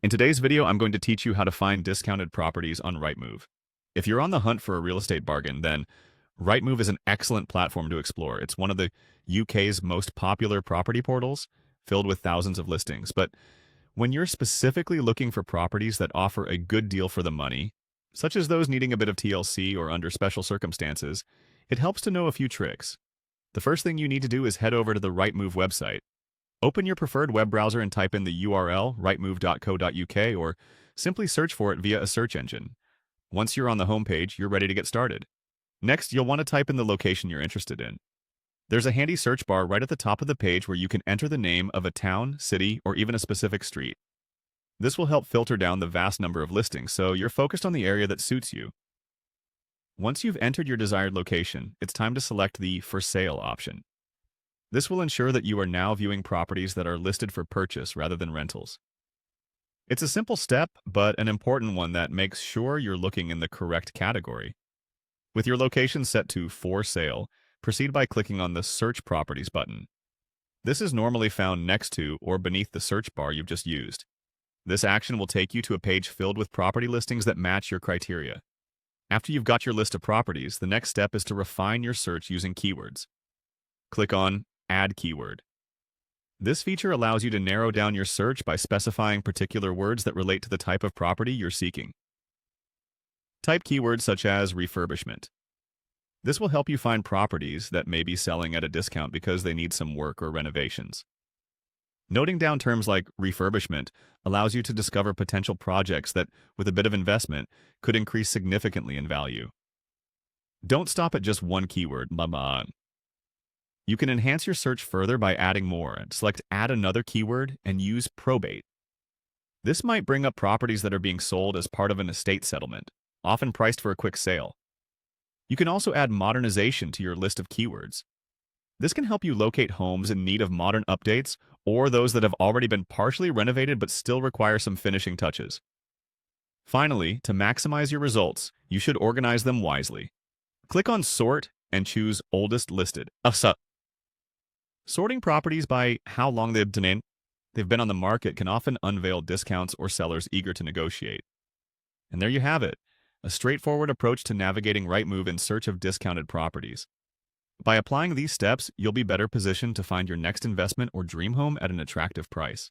In today's video, I'm going to teach you how to find discounted properties on Rightmove. If you're on the hunt for a real estate bargain, then Rightmove is an excellent platform to explore. It's one of the UK's most popular property portals, filled with thousands of listings. But when you're specifically looking for properties that offer a good deal for the money, such as those needing a bit of TLC or under special circumstances, it helps to know a few tricks. The first thing you need to do is head over to the Rightmove website. Open your preferred web browser and type in the URL rightmove.co.uk or simply search for it via a search engine. Once you're on the homepage, you're ready to get started. Next, you'll want to type in the location you're interested in. There's a handy search bar right at the top of the page where you can enter the name of a town, city, or even a specific street. This will help filter down the vast number of listings, so you're focused on the area that suits you. Once you've entered your desired location, it's time to select the For Sale option. This will ensure that you are now viewing properties that are listed for purchase rather than rentals. It's a simple step, but an important one that makes sure you're looking in the correct category. With your location set to For Sale, proceed by clicking on the Search Properties button. This is normally found next to or beneath the search bar you've just used. This action will take you to a page filled with property listings that match your criteria. After you've got your list of properties, the next step is to refine your search using keywords. Click on Add Keyword. This feature allows you to narrow down your search by specifying particular words that relate to the type of property you're seeking. Type keywords such as refurbishment. This will help you find properties that may be selling at a discount because they need some work or renovations. Noting down terms like refurbishment allows you to discover potential projects that, with a bit of investment, could increase significantly in value. Don't stop at just one keyword. You can enhance your search further by adding more. Select Add Another Keyword and use Probate. This might bring up properties that are being sold as part of an estate settlement, often priced for a quick sale. You can also add modernization to your list of keywords. This can help you locate homes in need of modern updates or those that have already been partially renovated but still require some finishing touches. Finally, to maximize your results, you should organize them wisely. Click on Sort and choose Oldest Listed. Sorting properties by how long they've been on the market can often unveil discounts or sellers eager to negotiate. And there you have it, a straightforward approach to navigating Rightmove in search of discounted properties. By applying these steps, you'll be better positioned to find your next investment or dream home at an attractive price.